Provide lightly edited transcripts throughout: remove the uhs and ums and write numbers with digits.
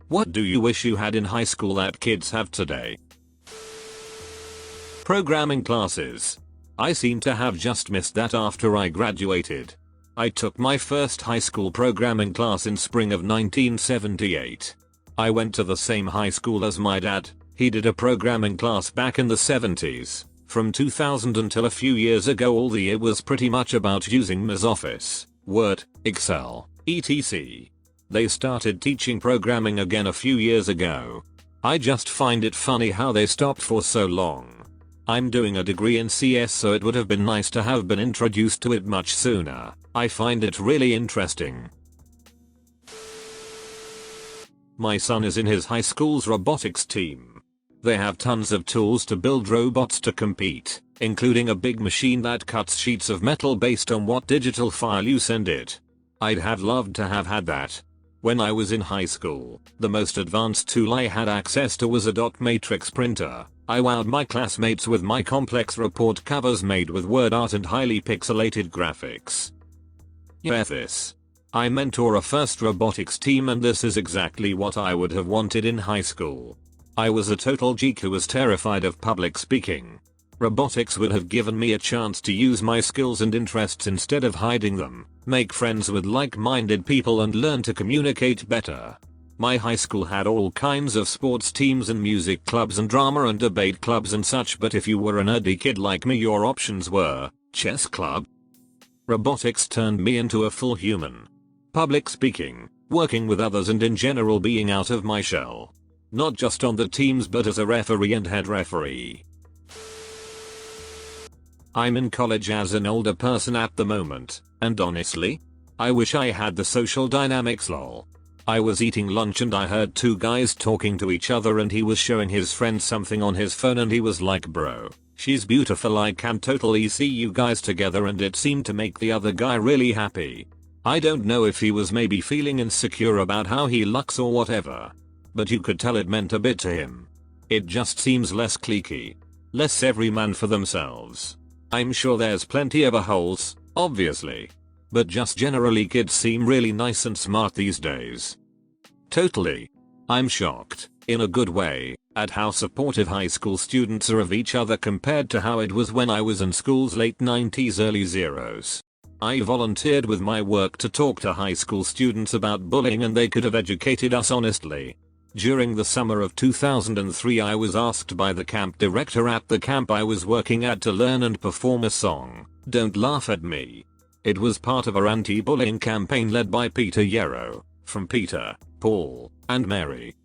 What do you wish you had in high school that kids have today? Programming classes. I seem to have just missed that after I graduated. I took my first high school programming class in spring of 1978. I went to the same high school as my dad. He did a programming class back in the 70s. From 2000 until a few years ago all the year was pretty much about using MS Office, Word, Excel, etc. They started teaching programming again a few years ago. I just find it funny how they stopped for so long. I'm doing a degree in CS, so it would have been nice to have been introduced to it much sooner. I find it really interesting. My son is in his high school's robotics team. They have tons of tools to build robots to compete, including a big machine that cuts sheets of metal based on what digital file you send it. I'd have loved to have had that. When I was in high school, the most advanced tool I had access to was a dot matrix printer. I wowed my classmates with my complex report covers made with word art and highly pixelated graphics. Yeah, this. I mentor a first robotics team, and this is exactly what I would have wanted in high school. I was a total geek who was terrified of public speaking. Robotics would have given me a chance to use my skills and interests instead of hiding them, make friends with like-minded people and learn to communicate better. My high school had all kinds of sports teams and music clubs and drama and debate clubs and such, but if you were a nerdy kid like me your options were chess club. Robotics turned me into a full human. Public speaking, working with others, and in general being out of my shell. Not just on the teams but as a referee and head referee. I'm in college as an older person at the moment, and honestly, I wish I had the social dynamics lol. I was eating lunch and I heard two guys talking to each other, and he was showing his friend something on his phone and he was like, bro, she's beautiful, I can totally see you guys together, and it seemed to make the other guy really happy. I don't know if he was maybe feeling insecure about how he looks or whatever, but you could tell it meant a bit to him. It just seems less cliquey. Less every man for themselves. I'm sure there's plenty of holes, obviously. But just generally kids seem really nice and smart these days. Totally. I'm shocked, in a good way, at how supportive high school students are of each other compared to how it was when I was in school's late 90s early zeros. I volunteered with my work to talk to high school students about bullying, and they could have educated us honestly. During the summer of 2003 I was asked by the camp director at the camp I was working at to learn and perform a song, Don't Laugh at Me. It was part of our anti-bullying campaign led by Peter Yarrow, from Peter, Paul, and Mary.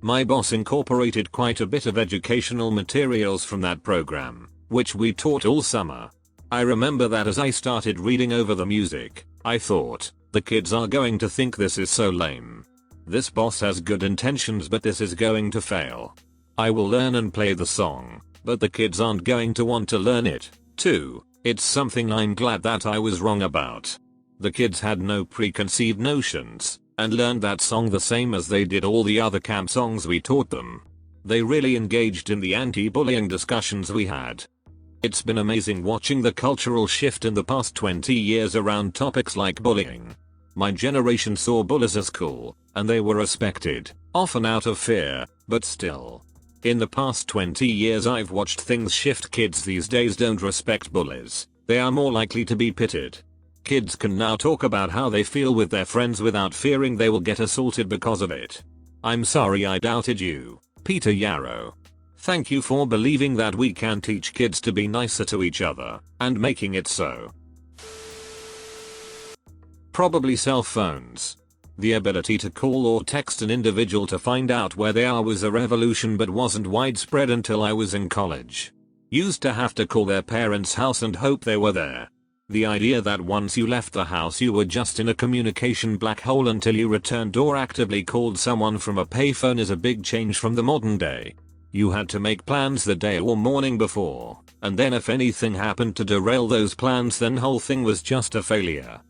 My boss incorporated quite a bit of educational materials from that program, which we taught all summer. I remember that as I started reading over the music, I thought, the kids are going to think this is so lame. This boss has good intentions but this is going to fail. I will learn and play the song, but the kids aren't going to want to learn it, too. It's something I'm glad that I was wrong about. The kids had no preconceived notions, and learned that song the same as they did all the other camp songs we taught them. They really engaged in the anti-bullying discussions we had. It's been amazing watching the cultural shift in the past 20 years around topics like bullying. My generation saw bullies as cool, and they were respected, often out of fear, but still. In the past 20 years I've watched things shift. Kids these days don't respect bullies. They are more likely to be pitted. Kids can now talk about how they feel with their friends without fearing they will get assaulted because of it. I'm sorry I doubted you, Peter Yarrow. Thank you for believing that we can teach kids to be nicer to each other, and making it so. Probably cell phones. The ability to call or text an individual to find out where they are was a revolution but wasn't widespread until I was in college. Used to have to call their parents' house and hope they were there. The idea that once you left the house you were just in a communication black hole until you returned or actively called someone from a payphone is a big change from the modern day. You had to make plans the day or morning before, and then if anything happened to derail those plans then whole thing was just a failure.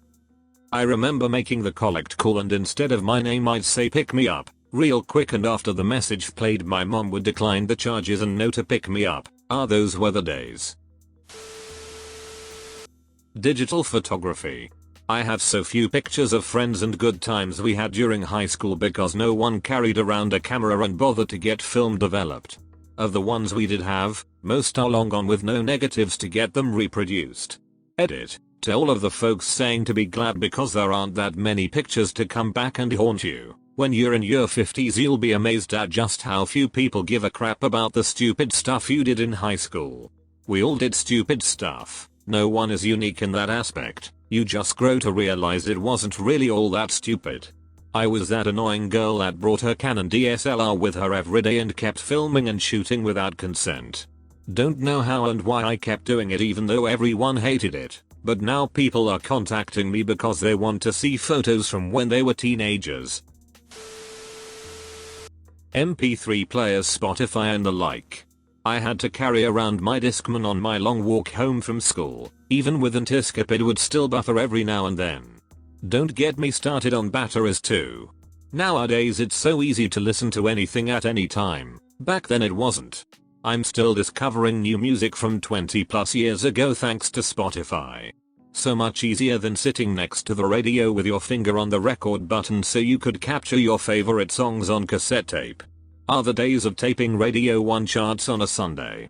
I remember making the collect call and instead of my name I'd say pick me up, real quick, and after the message played my mom would decline the charges and no to pick me up. Those were the days. Digital photography. I have so few pictures of friends and good times we had during high school because no one carried around a camera and bothered to get film developed. Of the ones we did have, most are long gone with no negatives to get them reproduced. Edit. To all of the folks saying to be glad because there aren't that many pictures to come back and haunt you. When you're in your 50s you'll be amazed at just how few people give a crap about the stupid stuff you did in high school. We all did stupid stuff. No one is unique in that aspect. You just grow to realize it wasn't really all that stupid. I was that annoying girl that brought her Canon DSLR with her every day and kept filming and shooting without consent. Don't know how and why I kept doing it even though everyone hated it, but now people are contacting me because they want to see photos from when they were teenagers. MP3 players, Spotify and the like. I had to carry around my Discman on my long walk home from school. Even with Antiscape it would still buffer every now and then. Don't get me started on batteries too. Nowadays it's so easy to listen to anything at any time. Back then it wasn't. I'm still discovering new music from 20 plus years ago thanks to Spotify. So much easier than sitting next to the radio with your finger on the record button so you could capture your favorite songs on cassette tape. Are the days of taping Radio 1 charts on a Sunday.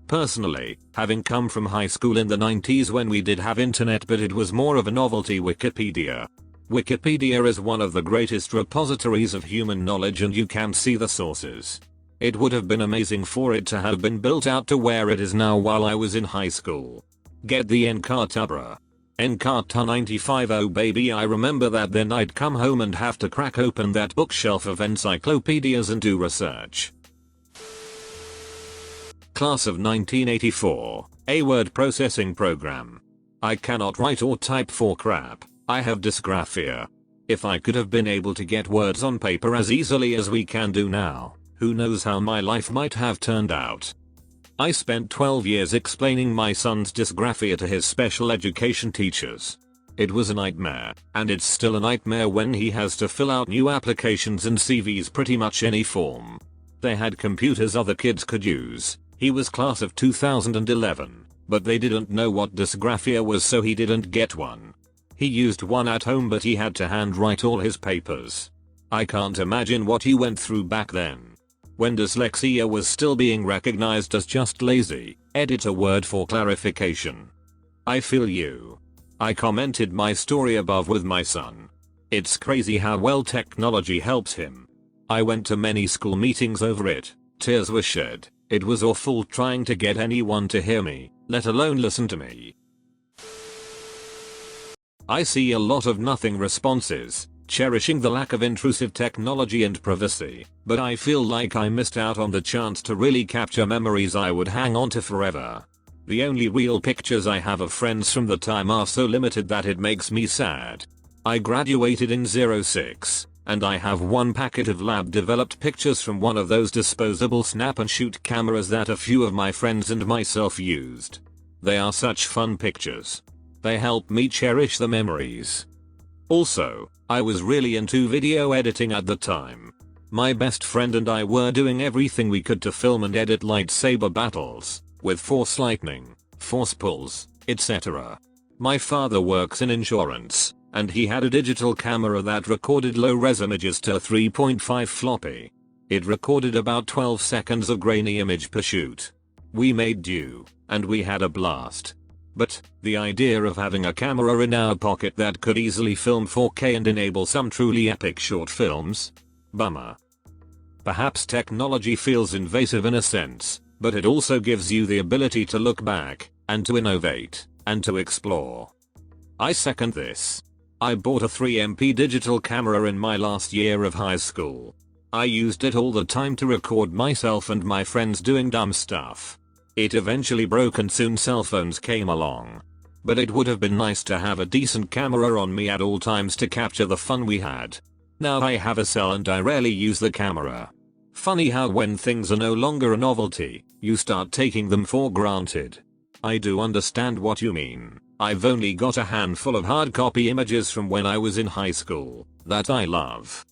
Personally, having come from high school in the 90s when we did have internet but it was more of a novelty, Wikipedia. Wikipedia is one of the greatest repositories of human knowledge and you can see the sources. It would have been amazing for it to have been built out to where it is now while I was in high school. Get the Encarta bruh. Encarta 95, oh baby, I remember that. Then I'd come home and have to crack open that bookshelf of encyclopedias and do research. Class of 1984, a word processing program. I cannot write or type for crap. I have dysgraphia. If I could have been able to get words on paper as easily as we can do now, who knows how my life might have turned out. I spent 12 years explaining my son's dysgraphia to his special education teachers. It was a nightmare, and it's still a nightmare when he has to fill out new applications and CVs pretty much any form. They had computers other kids could use. He was class of 2011, but they didn't know what dysgraphia was so he didn't get one. He used one at home but he had to handwrite all his papers. I can't imagine what he went through back then. When dyslexia was still being recognized as just lazy. Edit a word for clarification. I feel you. I commented my story above with my son. It's crazy how well technology helps him. I went to many school meetings over it. Tears were shed. It was awful trying to get anyone to hear me, let alone listen to me. I see a lot of nothing responses, cherishing the lack of intrusive technology and privacy, but I feel like I missed out on the chance to really capture memories I would hang on to forever. The only real pictures I have of friends from the time are so limited that it makes me sad. I graduated in 06, and I have one packet of lab developed pictures from one of those disposable snap and shoot cameras that a few of my friends and myself used. They are such fun pictures. They help me cherish the memories. Also, I was really into video editing at the time. My best friend and I were doing everything we could to film and edit lightsaber battles, with force lightning, force pulls, etc. My father works in insurance, and he had a digital camera that recorded low-res images to a 3.5 floppy. It recorded about 12 seconds of grainy image per shoot. We made do, and we had a blast. But, the idea of having a camera in our pocket that could easily film 4K and enable some truly epic short films? Bummer. Perhaps technology feels invasive in a sense, but it also gives you the ability to look back, and to innovate, and to explore. I second this. I bought a 3MP digital camera in my last year of high school. I used it all the time to record myself and my friends doing dumb stuff. It eventually broke and soon cell phones came along. But it would have been nice to have a decent camera on me at all times to capture the fun we had. Now I have a cell and I rarely use the camera. Funny how when things are no longer a novelty, you start taking them for granted. I do understand what you mean. I've only got a handful of hard copy images from when I was in high school that I love.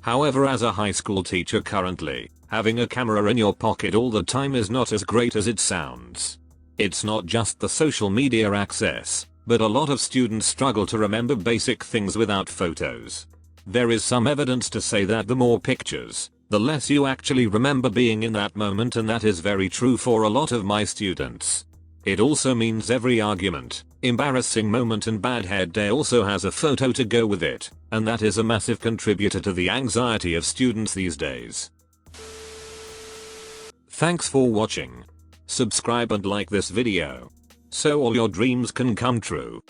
However, as a high school teacher currently, having a camera in your pocket all the time is not as great as it sounds. It's not just the social media access, but a lot of students struggle to remember basic things without photos. There is some evidence to say that the more pictures, the less you actually remember being in that moment, and that is very true for a lot of my students. It also means every argument, embarrassing moment and bad head day also has a photo to go with it, and that is a massive contributor to the anxiety of students these days. Thanks for watching. Subscribe and like this video, so all your dreams can come true.